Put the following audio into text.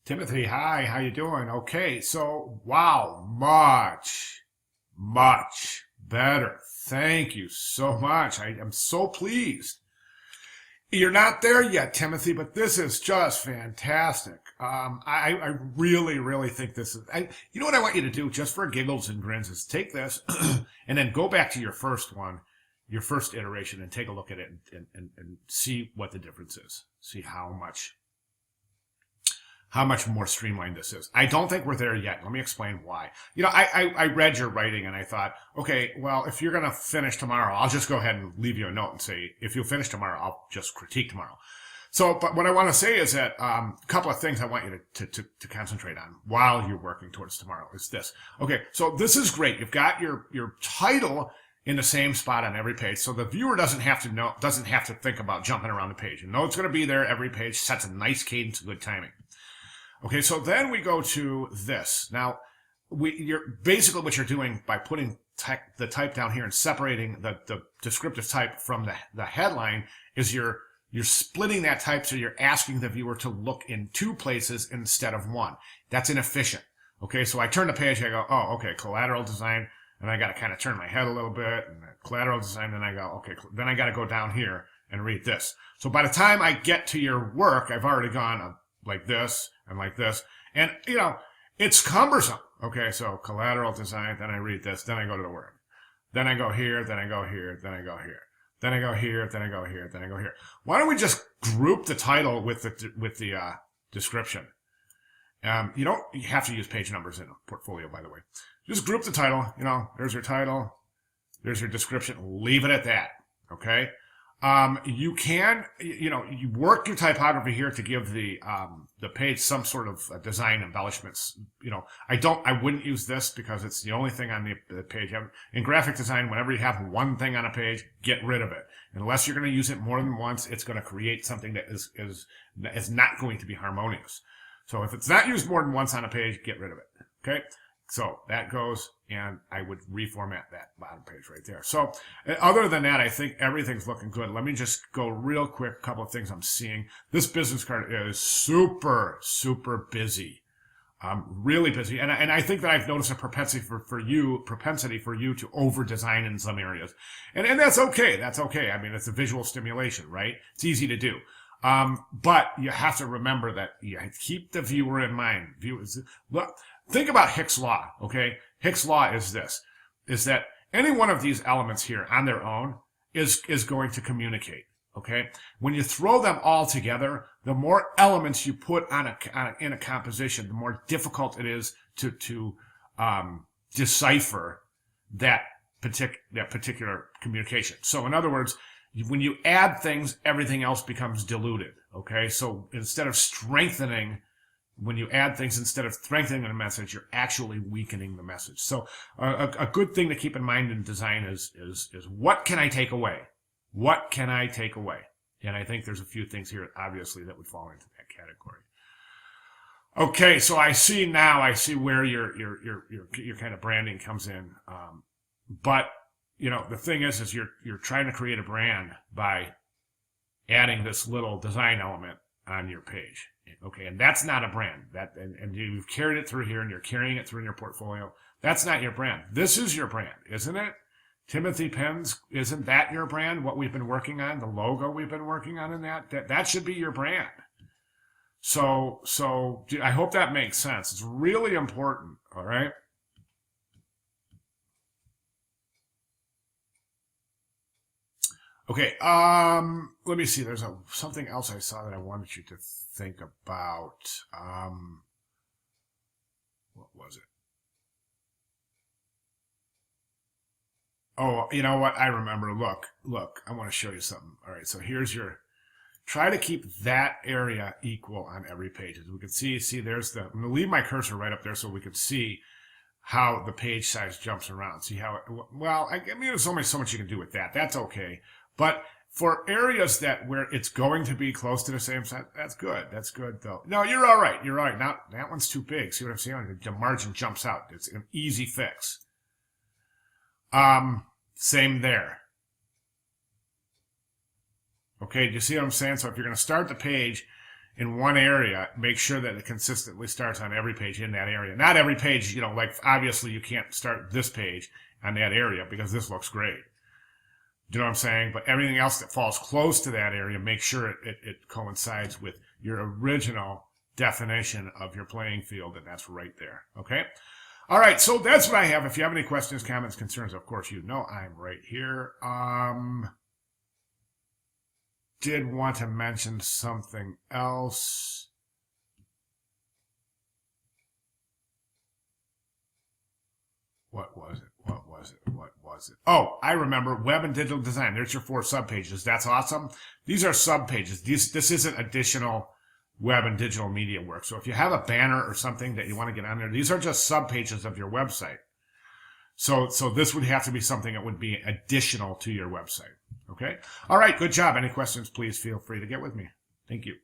Timothy, hi, how you doing? Okay, so wow, much better. Thank you so much. I am so pleased. You're not there yet, Timothy, but this is just fantastic. I really think this is. You know what I want you to do, just for giggles and grins, is take this and then go back to your first one, your first iteration, and take a look at it and see what the difference is. See how much more streamlined this is. I don't think we're there yet. Let me explain why. I read your writing and I thought, okay, well, if you're going to finish tomorrow, I'll just go ahead and leave you a note and say, if you finish tomorrow, I'll just critique tomorrow. So, but what I want to say is that a couple of things I want you to concentrate on while you're working towards tomorrow is this. Okay, so this is great. You've got your title in the same spot on every page, so the viewer doesn't have to think about jumping around the page. You know it's going to be there every page. Sets a nice cadence, good timing. Okay, so then we go to this. Now, you're basically what you're doing by putting the type down here and separating the descriptive type from the headline is you're splitting that type, so you're asking the viewer to look in two places instead of one. That's inefficient. Okay, so I turn the page, I go, oh, okay, collateral design, and I got to kind of turn my head a little bit, and collateral design, then I go, okay, then I got to go down here and read this. So by the time I get to your work, I've already gone like this and like this. And, it's cumbersome. Okay, so collateral design, then I read this, then I go to the word. Then I go here, then I go here, then I go here. Then I go here, then I go here, then I go here. Why don't we just group the title with the description? You have to use page numbers in a portfolio, by the way. Just group the title. There's your title. There's your description. Leave it at that. Okay? You can, you work your typography here to give the page some sort of design embellishments. I wouldn't use this because it's the only thing on the page. In graphic design, whenever you have one thing on a page, get rid of it. Unless you're going to use it more than once, it's going to create something that is not going to be harmonious. So if it's not used more than once on a page, get rid of it. Okay? So that goes, and I would reformat that bottom page right there. So other than that, I think everything's looking good. Let me just go real quick, a couple of things I'm seeing. This business card is super, super busy. Really busy. And I think that I've noticed a propensity for you to over design in some areas. And that's okay. That's okay. I mean, it's a visual stimulation, right? It's easy to do. But you have to remember that you keep the viewer in mind. Look, think about Hick's law, okay? Hick's law is that any one of these elements here on their own is going to communicate, okay? When you throw them all together, the more elements you put in a composition, the more difficult it is to decipher that particular communication. So in other words, when you add things, everything else becomes diluted, okay? So instead of strengthening, when you add things, instead of strengthening the message, you're actually weakening the message. So a good thing to keep in mind in design is what can I take away? What can I take away? And I think there's a few things here, obviously, that would fall into that category. Okay, so I see where your kind of branding comes in. But the thing is you're trying to create a brand by adding this little design element on your page. Okay, and that's not a brand. And you've carried it through here, and you're carrying it through in your portfolio. That's not your brand. This is your brand, isn't it? Timothy Pens, isn't that your brand? What we've been working on, the logo we've been working on in that should be your brand. So I hope that makes sense. It's really important, all right? Okay, let me see. There's something else I saw that I wanted you to think about. What was it? Oh, you know what? I remember. Look, I want to show you something. All right, so try to keep that area equal on every page. As we can see, I'm going to leave my cursor right up there so we can see how the page size jumps around. See how I mean, there's only so much you can do with that. That's okay. But for areas where it's going to be close to the same size, that's good. That's good, though. No, you're all right. You're all right. Now, that one's too big. See what I'm saying? The margin jumps out. It's an easy fix. Same there. Okay, do you see what I'm saying? So if you're going to start the page, in one area, make sure that it consistently starts on every page in that area. Not every page, like obviously you can't start this page on that area because this looks great. Do you know what I'm saying? But everything else that falls close to that area, make sure it coincides with your original definition of your playing field, and that's right there. Okay? All right, so that's what I have. If you have any questions, comments, concerns, of course, I'm right here. Did want to mention something else. What was it? Oh, I remember. Web and digital design. There's your 4 subpages. That's awesome. These are subpages. This isn't additional web and digital media work. So if you have a banner or something that you want to get on there, these are just subpages of your website. So this would have to be something that would be additional to your website. Okay? All right, good job. Any questions, please feel free to get with me. Thank you.